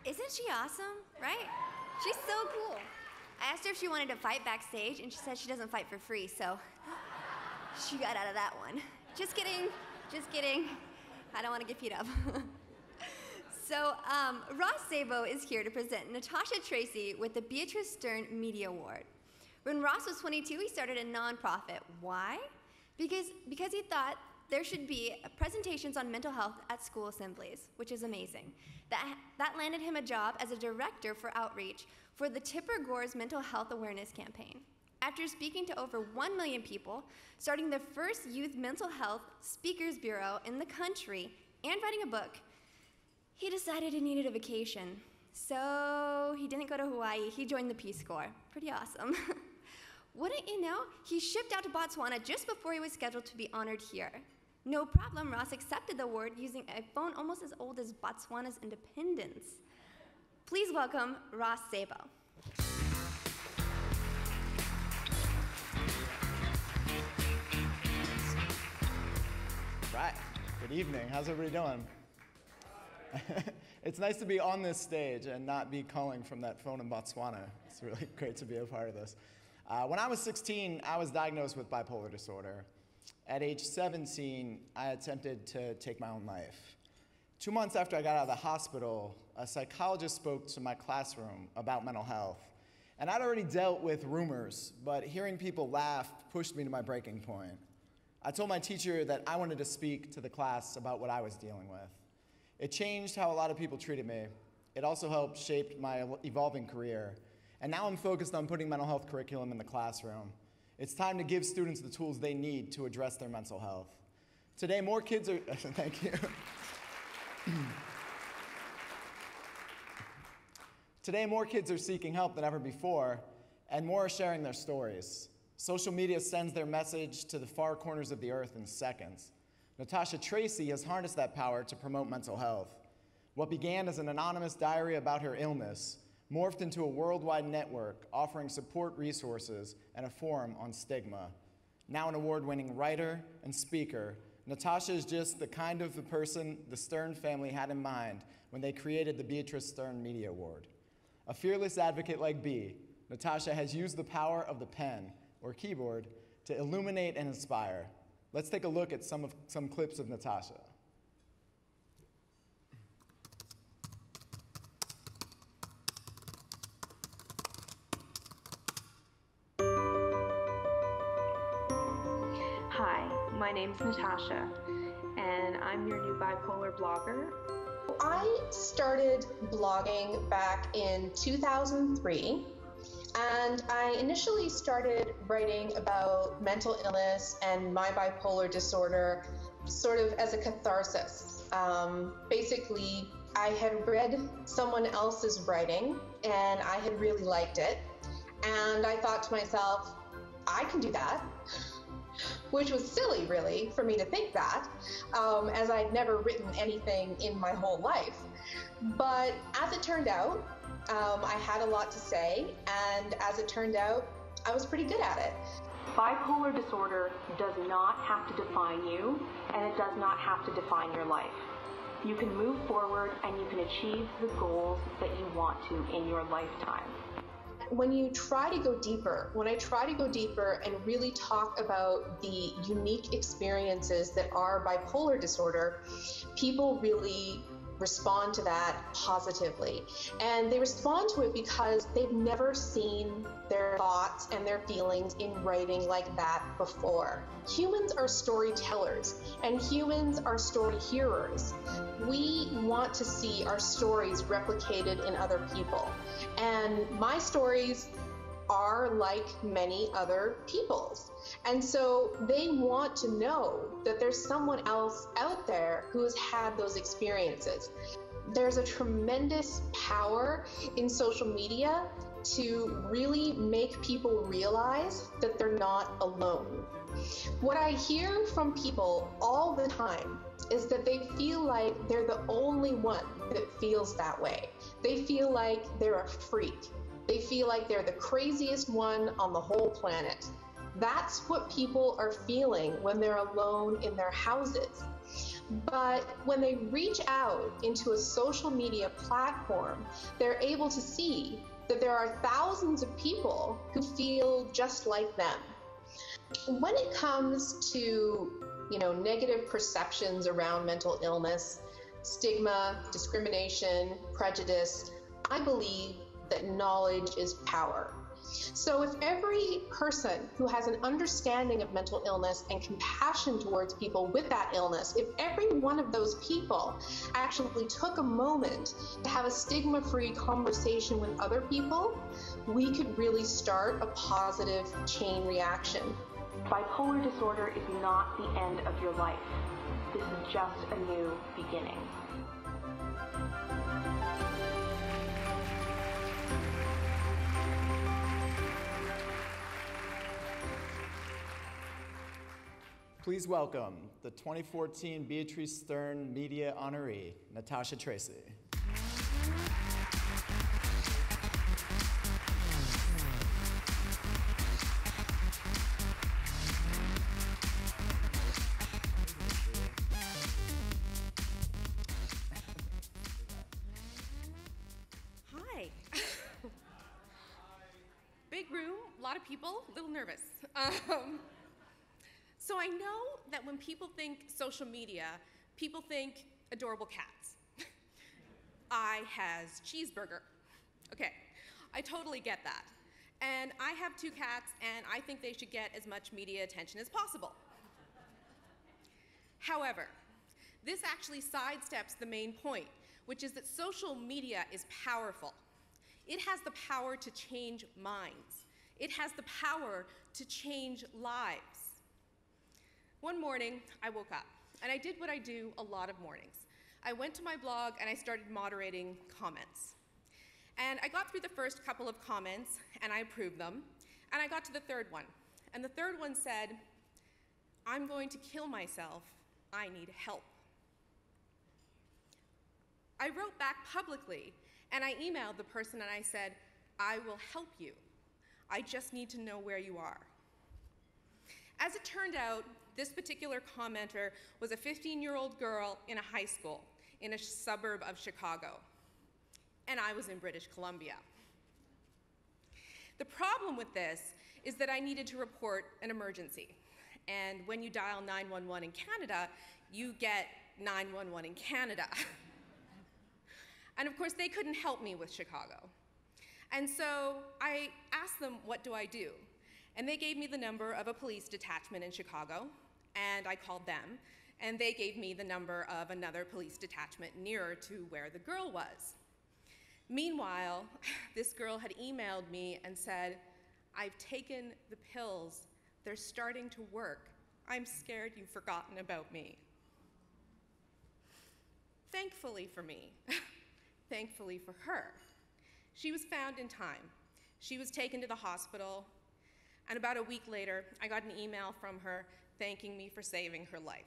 Isn't she awesome, right? She's so cool. I asked her if she wanted to fight backstage, and she said she doesn't fight for free, so she got out of that one. Just kidding, just kidding. I don't want to get beat up. So, Szabo is here to present Natasha Tracy with the Beatrice Stern Media Award. When Ross was 22, he started a nonprofit. Why? Because he thought there should be presentations on mental health at school assemblies, which is amazing. That landed him a job as a director for outreach for the Tipper Gore's mental health awareness campaign. After speaking to over 1 million people, starting the first youth mental health speakers bureau in the country, and writing a book, he decided he needed a vacation. So he didn't go to Hawaii, he joined the Peace Corps. Pretty awesome. Wouldn't you know, he shipped out to Botswana just before he was scheduled to be honored here. No problem, Ross accepted the award using a phone almost as old as Botswana's independence. Please welcome Szabo. Right, good evening, how's everybody doing? It's nice to be on this stage and not be calling from that phone in Botswana. It's really great to be a part of this. When I was 16, I was diagnosed with bipolar disorder. At age 17, I attempted to take my own life. 2 months after I got out of the hospital, a psychologist spoke to my classroom about mental health. And I'd already dealt with rumors, but hearing people laugh pushed me to my breaking point. I told my teacher that I wanted to speak to the class about what I was dealing with. It changed how a lot of people treated me. It also helped shape my evolving career. And now I'm focused on putting mental health curriculum in the classroom. It's time to give students the tools they need to address their mental health. Today, more kids are, thank you. Today, more kids are seeking help than ever before, and more are sharing their stories. Social media sends their message to the far corners of the earth in seconds. Natasha Tracy has harnessed that power to promote mental health. What began as an anonymous diary about her illness morphed into a worldwide network offering support resources and a forum on stigma. Now an award-winning writer and speaker, Natasha is just the kind of the person the Stern family had in mind when they created the Beatrice Stern Media Award. A fearless advocate like Bea, Natasha has used the power of the pen, or keyboard, to illuminate and inspire. Let's take a look at some clips of Natasha. Hi, my name's Natasha, and I'm your new bipolar blogger. I started blogging back in 2003, and I initially started writing about mental illness and my bipolar disorder sort of as a catharsis. Basically, I had read someone else's writing, and I had really liked it, and I thought to myself, I can do that. Which was silly, really, for me to think that, as I'd never written anything in my whole life. But as it turned out, I had a lot to say, and as it turned out, I was pretty good at it. Bipolar disorder does not have to define you, and it does not have to define your life. You can move forward, and you can achieve the goals that you want to in your lifetime. When you try to go deeper, when I try to go deeper and really talk about the unique experiences that are bipolar disorder, people really respond to that positively. And they respond to it because they've never seen their thoughts and their feelings in writing like that before. Humans are storytellers, and humans are story hearers. We want to see our stories replicated in other people. And my stories are like many other people's. And so they want to know that there's someone else out there who has had those experiences. There's a tremendous power in social media to really make people realize that they're not alone. What I hear from people all the time is that they feel like they're the only one that feels that way. They feel like they're a freak. They feel like they're the craziest one on the whole planet. That's what people are feeling when they're alone in their houses. But when they reach out into a social media platform, they're able to see that there are thousands of people who feel just like them. When it comes to, negative perceptions around mental illness, stigma, discrimination, prejudice, I believe that knowledge is power. So if every person who has an understanding of mental illness and compassion towards people with that illness, if every one of those people actually took a moment to have a stigma-free conversation with other people, we could really start a positive chain reaction. Bipolar disorder is not the end of your life. This is just a new beginning. Please welcome the 2014 Beatrice Stern Media Honoree, Natasha Tracy. Hi. Big room, a lot of people, a little nervous. So I know that when people think social media, people think adorable cats. I has cheeseburger. Okay, I totally get that. And I have 2 cats, and I think they should get as much media attention as possible. However, this actually sidesteps the main point, which is that social media is powerful. It has the power to change minds. It has the power to change lives. One morning, I woke up, and I did what I do a lot of mornings. I went to my blog, and I started moderating comments. And I got through the first couple of comments, and I approved them, and I got to the third one. And the third one said, "I'm going to kill myself. I need help." I wrote back publicly, and I emailed the person, and I said, "I will help you. I just need to know where you are." As it turned out, this particular commenter was a 15-year-old girl in a high school in a suburb of Chicago, and I was in British Columbia. The problem with this is that I needed to report an emergency, and when you dial 911 in Canada, you get 911 in Canada. And of course, they couldn't help me with Chicago. And so I asked them, what do I do? And they gave me the number of a police detachment in Chicago, and I called them, and they gave me the number of another police detachment nearer to where the girl was. Meanwhile, this girl had emailed me and said, "I've taken the pills. They're starting to work. I'm scared you've forgotten about me." Thankfully for me, thankfully for her, she was found in time. She was taken to the hospital, and about a week later, I got an email from her thanking me for saving her life.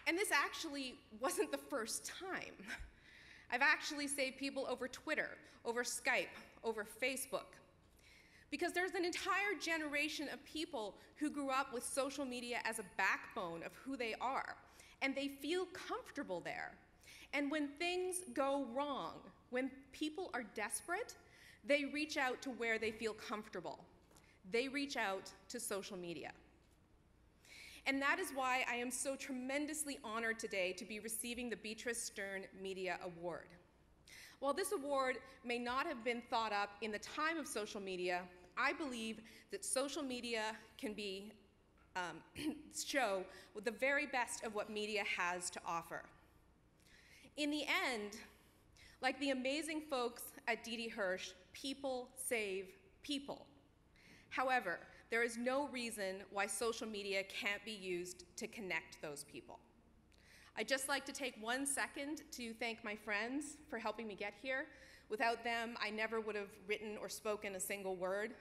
And this actually wasn't the first time. I've actually saved people over Twitter, over Skype, over Facebook. Because there's an entire generation of people who grew up with social media as a backbone of who they are, and they feel comfortable there. And when things go wrong, when people are desperate, they reach out to where they feel comfortable. They reach out to social media. And that is why I am so tremendously honored today to be receiving the Beatrice Stern Media Award. While this award may not have been thought up in the time of social media, I believe that social media can be show with the very best of what media has to offer. In the end, like the amazing folks at Didi Hirsch, people save people. However, there is no reason why social media can't be used to connect those people. I'd just like to take 1 second to thank my friends for helping me get here. Without them, I never would have written or spoken a single word.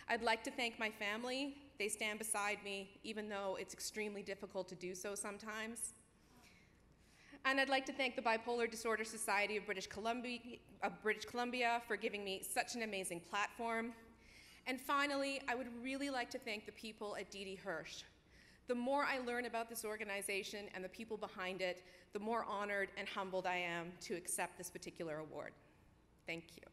I'd like to thank my family. They stand beside me, even though it's extremely difficult to do so sometimes. And I'd like to thank the Bipolar Disorder Society of British Columbia for giving me such an amazing platform. And finally, I would really like to thank the people at Didi Hirsch. The more I learn about this organization and the people behind it, the more honored and humbled I am to accept this particular award. Thank you.